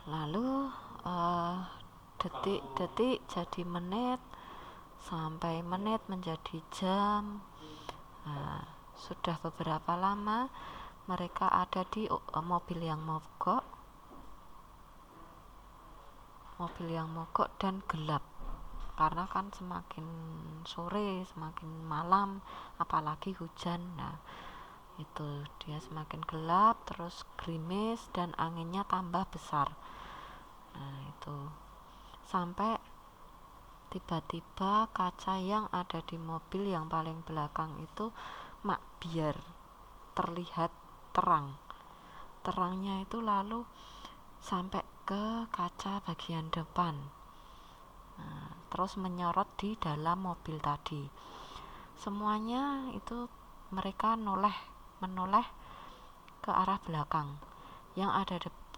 Lalu detik-detik jadi menit, sampai menit menjadi jam. Sudah beberapa lama mereka ada di mobil yang mogok dan gelap, karena kan semakin sore semakin malam, apalagi hujan. Nah, itu dia semakin gelap, terus gerimis dan anginnya tambah besar. Nah, itu sampai tiba-tiba kaca yang ada di mobil yang paling belakang itu biar terlihat terang. Terangnya itu lalu sampai ke kaca bagian depan. Nah, terus menyorot di dalam mobil tadi. Semuanya itu mereka menoleh ke arah belakang. Yang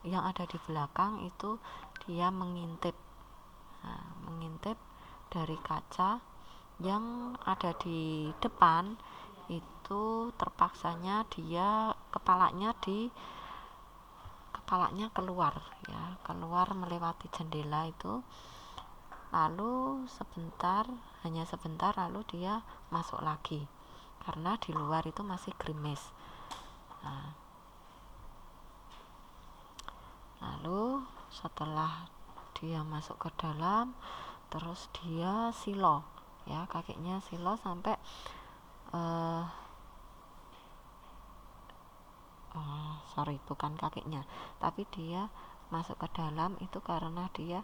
ada di belakang itu dia mengintip. Nah, mengintip dari kaca. Yang ada di depan itu terpaksanya dia kepalanya keluar melewati jendela itu. Lalu hanya sebentar lalu dia masuk lagi, karena di luar itu masih gerimis. Nah, lalu setelah dia masuk ke dalam, terus dia silo, kakinya silo sampai bukan kakinya, tapi dia masuk ke dalam itu karena dia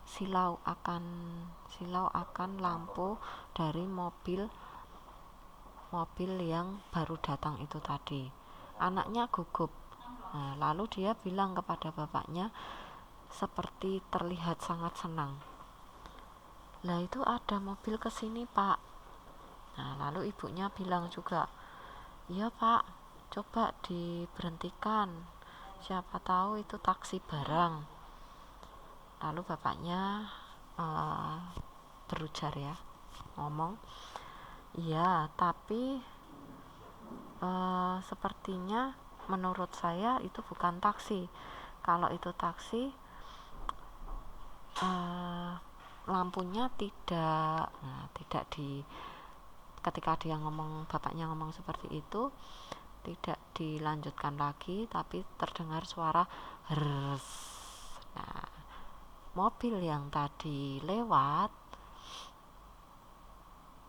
silau akan lampu dari mobil yang baru datang itu tadi. Anaknya gugup. Nah, lalu dia bilang kepada bapaknya seperti terlihat sangat senang. Lah, itu ada mobil kesini, Pak. Nah, lalu ibunya bilang juga, iya Pak, coba diberhentikan, siapa tahu itu taksi barang. Lalu bapaknya berujar, ngomong, iya, tapi sepertinya menurut saya itu bukan taksi. Kalau itu taksi, lampunya tidak ketika bapaknya ngomong seperti itu, tidak dilanjutkan lagi, tapi terdengar suara hers. Nah, mobil yang tadi lewat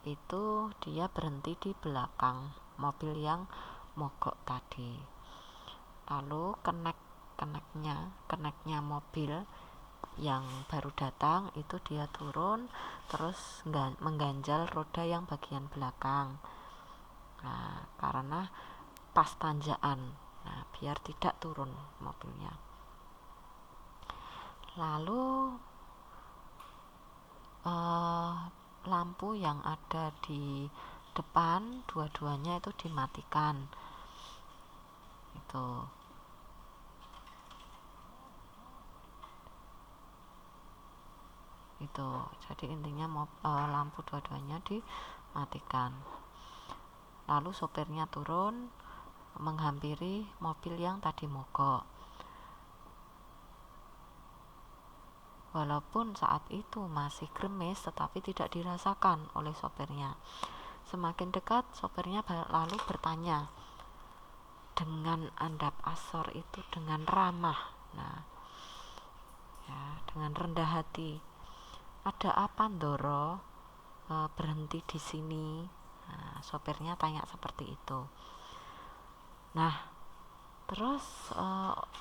itu dia berhenti di belakang mobil yang mogok tadi. Lalu keneknya mobil yang baru datang itu dia turun, terus mengganjal roda yang bagian belakang. Nah, karena pas tanjakan, biar tidak turun mobilnya. Lalu lampu yang ada di depan dua-duanya itu dimatikan. Itu jadi intinya lampu dua-duanya dimatikan. Lalu sopirnya turun menghampiri mobil yang tadi mogok. Walaupun saat itu masih gerimis, tetapi tidak dirasakan oleh sopirnya. Semakin dekat, sopirnya lalu bertanya dengan andap asor itu, dengan ramah, dengan rendah hati, ada apa Ndoro berhenti di sini? Nah, sopirnya tanya seperti itu. Nah, terus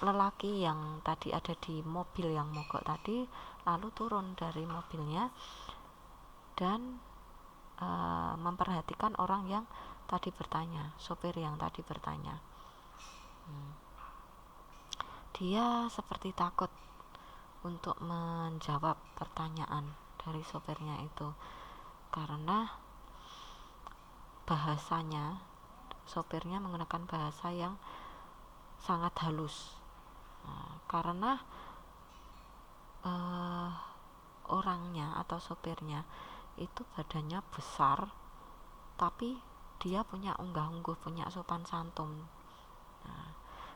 lelaki yang tadi ada di mobil yang mogok tadi lalu turun dari mobilnya dan memperhatikan orang yang tadi bertanya, sopir yang tadi bertanya. Dia seperti takut untuk menjawab pertanyaan dari sopirnya itu, karena bahasanya, sopirnya menggunakan bahasa yang sangat halus. Karena orangnya atau sopirnya itu badannya besar, tapi dia punya unggah-ungguh, punya sopan santun.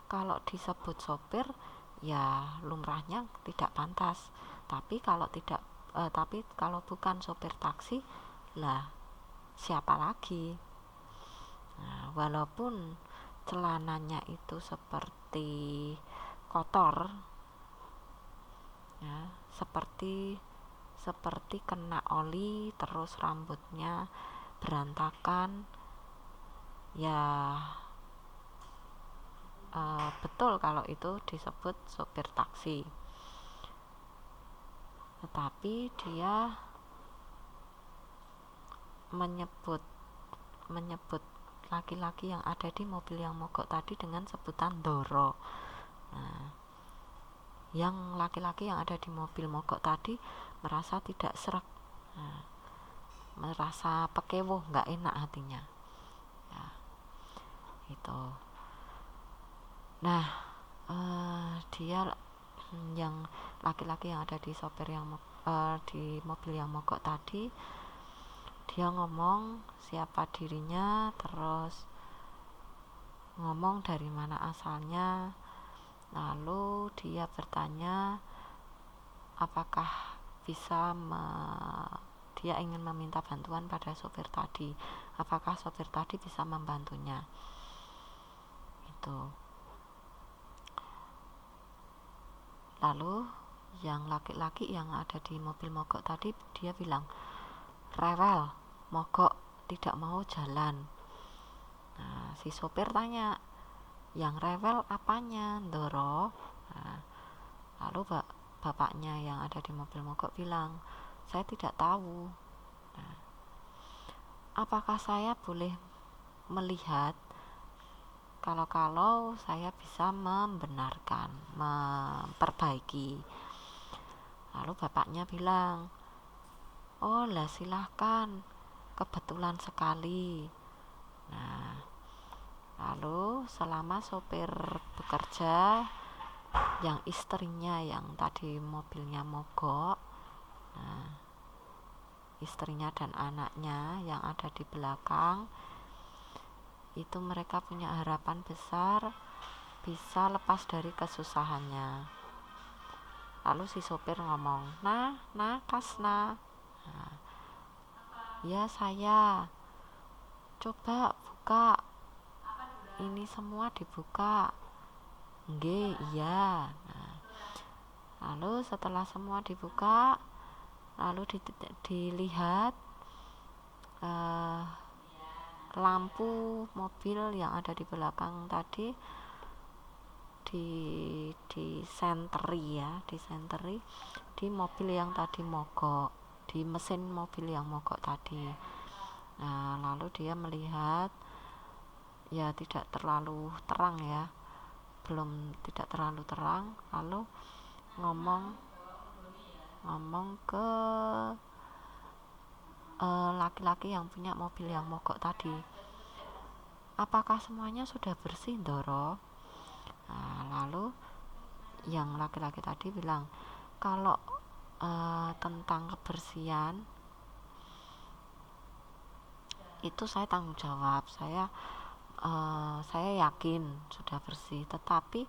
Kalau disebut sopir ya lumrahnya tidak pantas. Tapi kalau bukan sopir taksi, lah siapa lagi? Nah, walaupun celananya itu seperti kotor, ya, seperti kena oli, terus rambutnya berantakan, ya betul kalau itu disebut sopir taksi. Tetapi dia menyebut laki-laki yang ada di mobil yang mogok tadi dengan sebutan Doro. Nah, yang laki-laki yang ada di mobil mogok tadi merasa tidak srek, merasa pekewoh, nggak enak hatinya, ya, itu. Nah, dia yang laki-laki yang ada di di mobil yang mogok tadi, dia ngomong siapa dirinya, terus ngomong dari mana asalnya. Lalu dia bertanya apakah dia ingin meminta bantuan pada sopir tadi, apakah sopir tadi bisa membantunya. Itu. Lalu yang laki-laki yang ada di mobil mogok tadi, dia bilang, rewel, mogok, tidak mau jalan. Nah, si sopir tanya, yang rewel apanya, Ndoro? Nah, lalu bapaknya yang ada di mobil mogok bilang, saya tidak tahu. Nah, apakah saya boleh melihat? Kalau saya bisa membenarkan, memperbaiki. Lalu bapaknya bilang, oh lah silahkan, kebetulan sekali. Nah, lalu selama sopir bekerja, yang istrinya yang tadi mobilnya mogok, nah, istrinya dan anaknya yang ada di belakang, itu mereka punya harapan besar bisa lepas dari kesusahannya. Lalu si sopir ngomong, Kasna, nah, ya saya, coba buka, ini semua dibuka. Nggih, iya. Nah, lalu setelah semua dibuka, lalu dilihat lampu mobil yang ada di belakang tadi disenteri di mobil yang tadi mogok, di mesin mobil yang mogok tadi. Nah, lalu dia melihat, ya tidak terlalu terang ya, tidak terlalu terang. Lalu ngomong ke laki-laki yang punya mobil yang mogok tadi, apakah semuanya sudah bersih, Ndoro? Nah, lalu yang laki-laki tadi bilang, kalau tentang kebersihan itu saya tanggung jawab, saya yakin sudah bersih, tetapi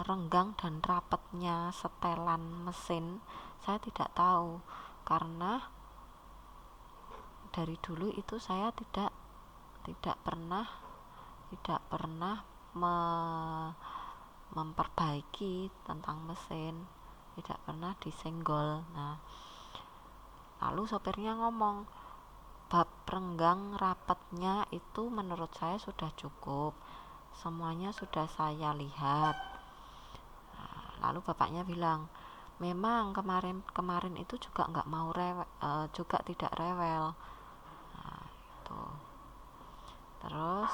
renggang dan rapatnya setelan mesin saya tidak tahu, karena dari dulu itu saya tidak pernah memperbaiki tentang mesin, tidak pernah disenggol. Nah, lalu sopirnya ngomong, bab renggang rapatnya itu menurut saya sudah cukup, semuanya sudah saya lihat. Nah, lalu bapaknya bilang, memang kemarin itu juga nggak mau juga tidak rewel. Nah, itu. Terus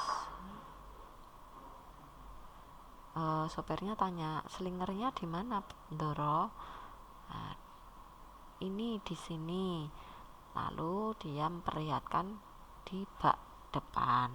sopirnya tanya, selingernya di mana, Ndoro? Nah, ini di sini. Lalu dia memperlihatkan di bak depan.